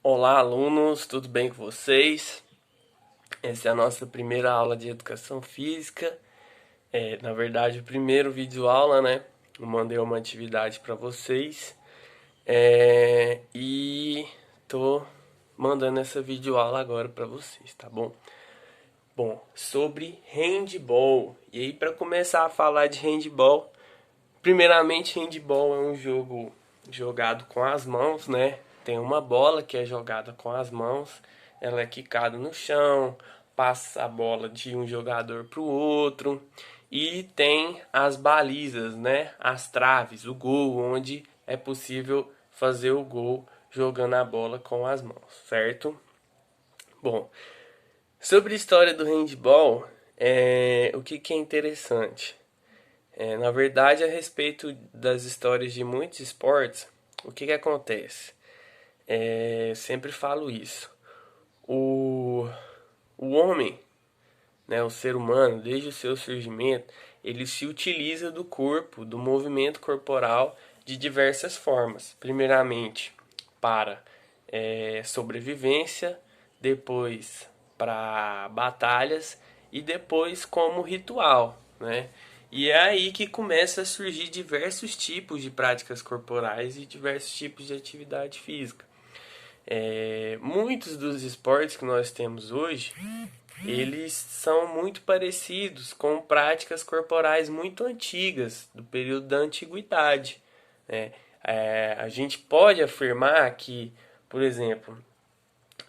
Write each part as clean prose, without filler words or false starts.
Olá, alunos, tudo bem com vocês? Essa é a nossa primeira aula de educação física. Na verdade, o primeiro vídeo aula, né? Eu mandei uma atividade para vocês e tô mandando essa videoaula agora para vocês, tá bom? Bom, sobre handball. E aí, para começar a falar de handball, primeiramente, handball é um jogo jogado com as mãos, né? Tem uma bola que é jogada com as mãos, ela é quicada no chão, passa a bola de um jogador para o outro e tem as balizas, né? As traves, o gol, onde é possível fazer o gol jogando a bola com as mãos, certo? Bom, sobre a história do handball, o que é interessante? Na verdade, a respeito das histórias de muitos esportes, o que acontece? Sempre falo isso. O, o homem, né, o ser humano, desde o seu surgimento, ele se utiliza do corpo, do movimento corporal de diversas formas. Primeiramente, para sobrevivência, depois para batalhas e depois como ritual, né? E é aí que começa a surgir diversos tipos de práticas corporais e diversos tipos de atividade física. Muitos dos esportes que nós temos hoje, eles são muito parecidos com práticas corporais muito antigas, do período da antiguidade, né? A gente pode afirmar que, por exemplo,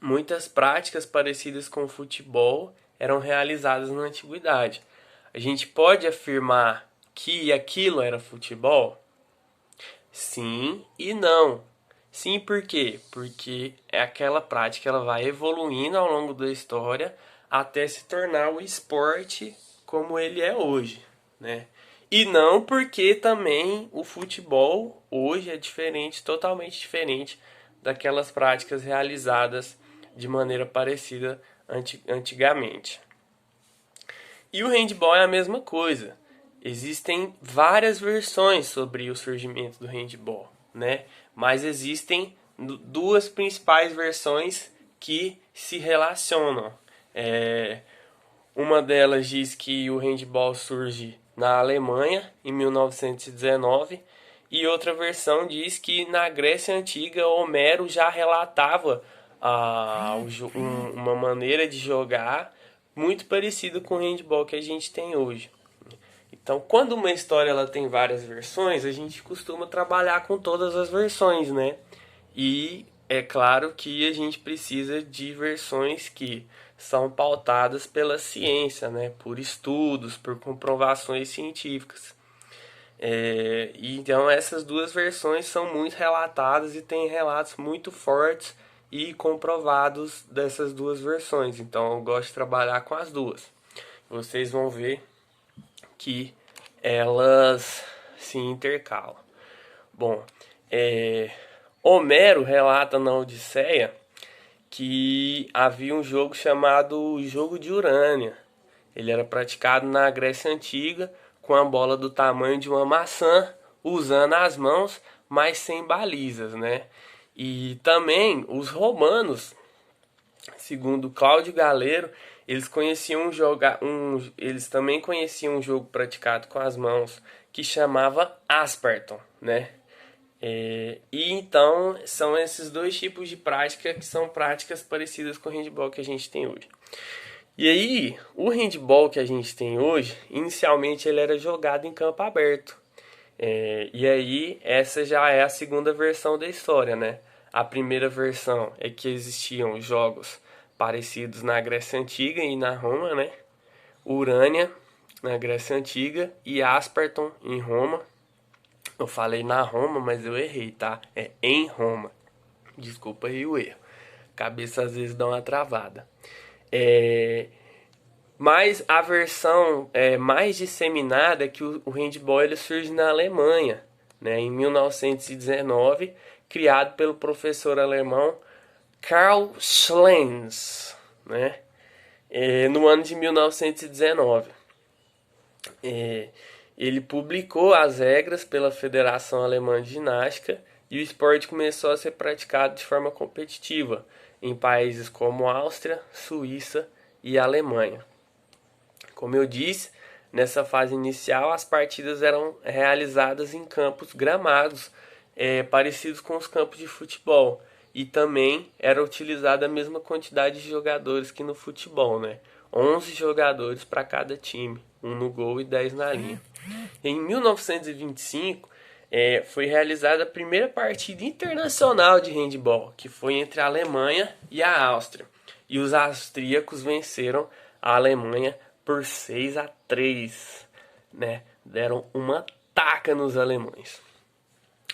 muitas práticas parecidas com o futebol eram realizadas na antiguidade. A gente pode afirmar que aquilo era futebol? Sim e não. Sim, por quê? Porque é aquela prática, ela vai evoluindo ao longo da história até se tornar o esporte como ele é hoje, né? E não porque também o futebol hoje é diferente, totalmente diferente daquelas práticas realizadas de maneira parecida antigamente. E o handball é a mesma coisa. Existem várias versões sobre o surgimento do handball, né? Mas existem duas principais versões que se relacionam. Uma delas diz que o handball surge na Alemanha em 1919 e outra versão diz que na Grécia Antiga Homero já relatava uma maneira de jogar muito parecida com o handball que a gente tem hoje. Então, quando uma história ela tem várias versões, a gente costuma trabalhar com todas as versões, né? E é claro que a gente precisa de versões que são pautadas pela ciência, né? Por estudos, por comprovações científicas. E então essas duas versões são muito relatadas e tem relatos muito fortes e comprovados dessas duas versões. Então eu gosto de trabalhar com as duas. Vocês vão ver que elas se intercalam. Bom, Homero relata na Odisseia que havia um jogo chamado Jogo de Urânia. Ele era praticado na Grécia Antiga com a bola do tamanho de uma maçã, usando as mãos, mas sem balizas, né? E também os romanos, segundo Cláudio Galero, eles também conheciam um jogo praticado com as mãos que chamava Asperton, né? E então são esses dois tipos de prática que são práticas parecidas com o handball que a gente tem hoje. E aí, o handball que a gente tem hoje, inicialmente ele era jogado em campo aberto. E aí, essa já é a segunda versão da história, né? A primeira versão é que existiam jogos parecidos na Grécia Antiga e na Roma, né? Urânia, na Grécia Antiga, e Asperton, em Roma. Eu falei na Roma, mas eu errei, tá? É em Roma. Desculpa aí o erro. Cabeça às vezes dá uma travada. Mas a versão mais disseminada é que o handball ele surge na Alemanha, né, em 1919, criado pelo professor alemão Karl Schlenz, né, no ano de 1919. Ele publicou as regras pela Federação Alemã de Ginástica e o esporte começou a ser praticado de forma competitiva em países como Áustria, Suíça e Alemanha. Como eu disse, nessa fase inicial as partidas eram realizadas em campos gramados, parecidos com os campos de futebol, e também era utilizada a mesma quantidade de jogadores que no futebol, né? 11 jogadores para cada time, um no gol e 10 na linha. Em 1925, foi realizada a primeira partida internacional de handebol, que foi entre a Alemanha e a Áustria. E os austríacos venceram a Alemanha por 6-3, né? Deram uma taca nos alemães.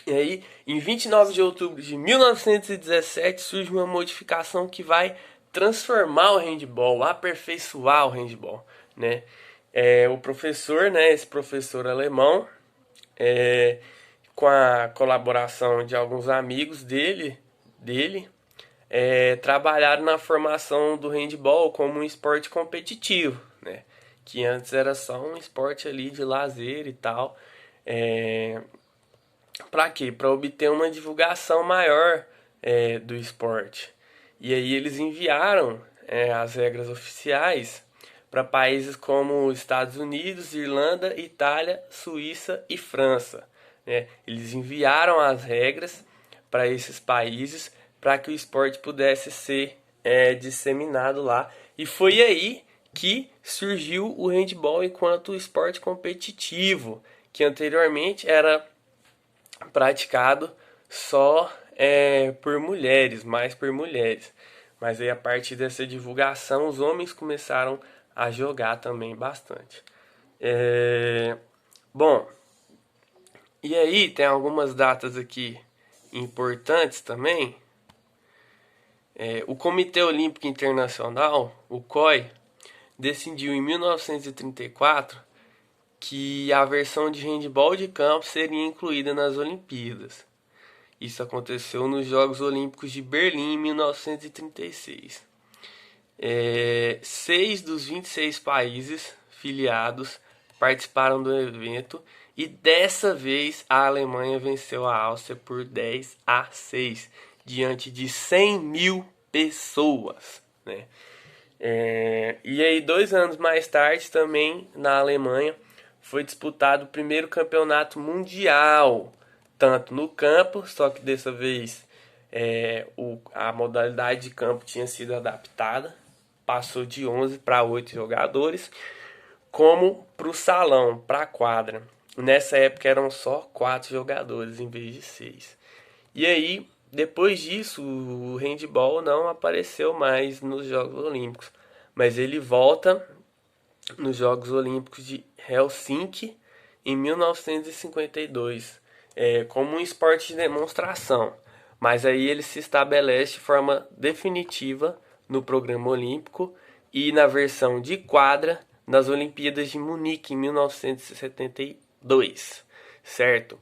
E aí, em 29 de outubro de 1917, surge uma modificação que vai transformar o handebol, aperfeiçoar o handebol, né? O professor, né, esse professor alemão, com a colaboração de alguns amigos dele, trabalharam na formação do handebol como um esporte competitivo, né? Que antes era só um esporte ali de lazer e tal. Para quê? Para obter uma divulgação maior do esporte. E aí eles enviaram as regras oficiais para países como Estados Unidos, Irlanda, Itália, Suíça e França, né? Eles enviaram as regras para esses países para que o esporte pudesse ser disseminado lá. E foi aí que surgiu o handebol enquanto esporte competitivo, que anteriormente era praticado só por mulheres, mais por mulheres. Mas aí a partir dessa divulgação os homens começaram a jogar também bastante. Bom, e aí tem algumas datas aqui importantes também. O Comitê Olímpico Internacional, o COI, decidiu em 1934 que a versão de handebol de campo seria incluída nas Olimpíadas. Isso aconteceu nos Jogos Olímpicos de Berlim em 1936. 6 dos 26 países filiados participaram do evento e dessa vez a Alemanha venceu a Áustria por 10-6 diante de 100 mil pessoas, né? E aí 2 anos mais tarde também na Alemanha foi disputado o primeiro campeonato mundial, tanto no campo, só que dessa vez a modalidade de campo tinha sido adaptada, passou de 11 para 8 jogadores, como para o salão, para a quadra. Nessa época eram só 4 jogadores em vez de 6. E aí, depois disso, o handebol não apareceu mais nos Jogos Olímpicos, mas ele volta nos Jogos Olímpicos de Helsinki em 1952, como um esporte de demonstração. Mas aí ele se estabelece de forma definitiva no programa olímpico e na versão de quadra nas Olimpíadas de Munique em 1972, certo?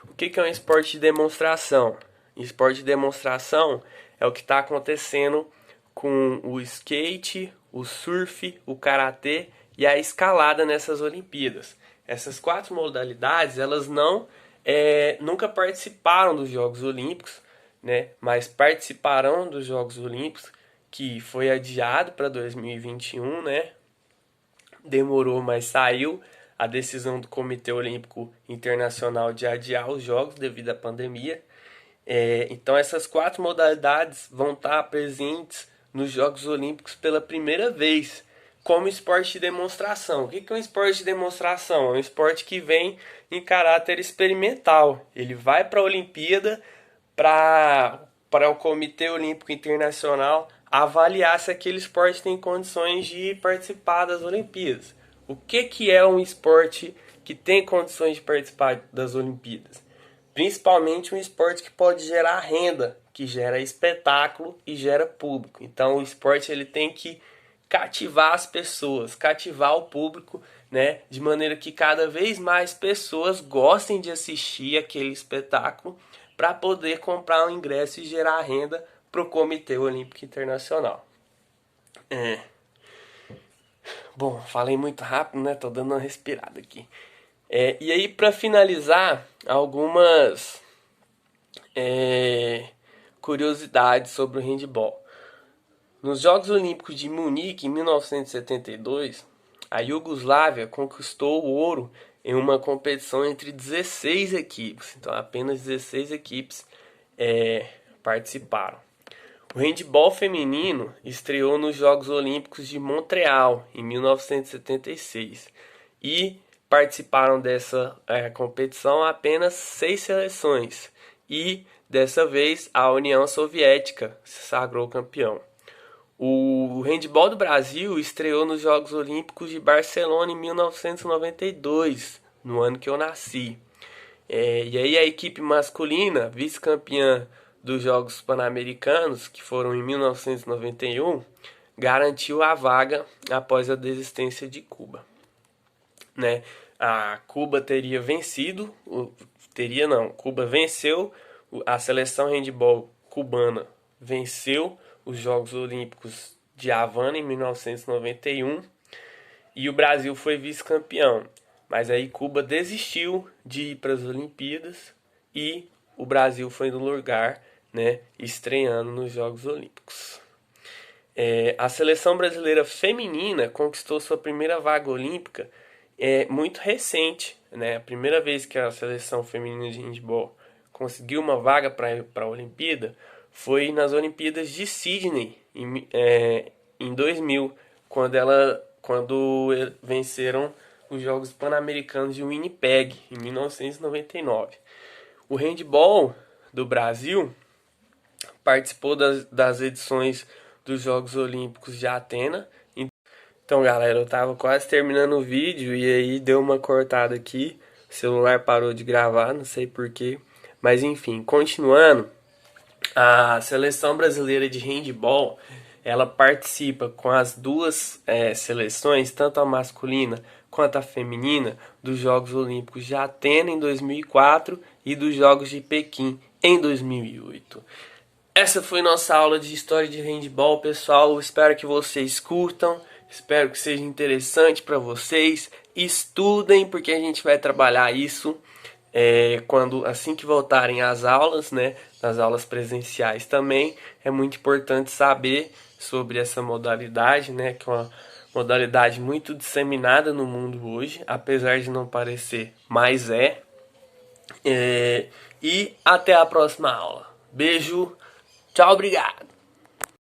O que é um esporte de demonstração? Esporte de demonstração é o que está acontecendo com o skate, o surf, o karatê e a escalada nessas Olimpíadas. Essas 4 modalidades, elas nunca participaram dos Jogos Olímpicos, né? Mas participarão dos Jogos Olímpicos, que foi adiado para 2021, né? Demorou, mas saiu a decisão do Comitê Olímpico Internacional de adiar os Jogos devido à pandemia. Então essas 4 modalidades vão estar presentes nos Jogos Olímpicos pela primeira vez, como esporte de demonstração. O que é um esporte de demonstração? É um esporte que vem em caráter experimental. Ele vai para a Olimpíada para o Comitê Olímpico Internacional avaliar se aquele esporte tem condições de participar das Olimpíadas. O que é um esporte que tem condições de participar das Olimpíadas? Principalmente um esporte que pode gerar renda, que gera espetáculo e gera público. Então o esporte ele tem que cativar as pessoas, cativar o público, né, de maneira que cada vez mais pessoas gostem de assistir aquele espetáculo para poder comprar um ingresso e gerar renda para o Comitê Olímpico Internacional. Bom, falei muito rápido, né? Tô dando uma respirada aqui. E aí, para finalizar, algumas curiosidades sobre o handball. Nos Jogos Olímpicos de Munique, em 1972, a Iugoslávia conquistou o ouro em uma competição entre 16 equipes. Então, apenas 16 equipes participaram. O handball feminino estreou nos Jogos Olímpicos de Montreal, em 1976. E participaram dessa competição apenas 6 seleções. E, dessa vez, a União Soviética se sagrou campeão. O handball do Brasil estreou nos Jogos Olímpicos de Barcelona em 1992, no ano que eu nasci. E aí a equipe masculina, vice-campeã dos Jogos Pan-Americanos, que foram em 1991, garantiu a vaga após a desistência de Cuba. Né? A Cuba teria vencido, Cuba venceu, a seleção handball cubana venceu os Jogos Olímpicos de Havana em 1991 e o Brasil foi vice-campeão. Mas aí Cuba desistiu de ir para as Olimpíadas e o Brasil foi no lugar, né, estreando nos Jogos Olímpicos. A seleção brasileira feminina conquistou sua primeira vaga olímpica muito recente, né? A primeira vez que a seleção feminina de handball conseguiu uma vaga para a Olimpíada foi nas Olimpíadas de Sydney em 2000, quando venceram os Jogos Pan-Americanos de Winnipeg em 1999. O handball do Brasil participou das edições dos Jogos Olímpicos de Atenas. Então, galera, eu tava quase terminando o vídeo e aí deu uma cortada aqui. O celular parou de gravar, não sei porquê. Mas enfim, continuando, a seleção brasileira de handball, ela participa com as duas seleções, tanto a masculina quanto a feminina, dos Jogos Olímpicos de Atenas em 2004 e dos Jogos de Pequim em 2008. Essa foi nossa aula de história de handball, pessoal. Espero que vocês curtam. Espero que seja interessante para vocês. Estudem, porque a gente vai trabalhar isso assim que voltarem às aulas, né? Nas aulas presenciais também. É muito importante saber sobre essa modalidade, né? Que é uma modalidade muito disseminada no mundo hoje, apesar de não parecer, mas e até a próxima aula. Beijo, tchau, obrigado!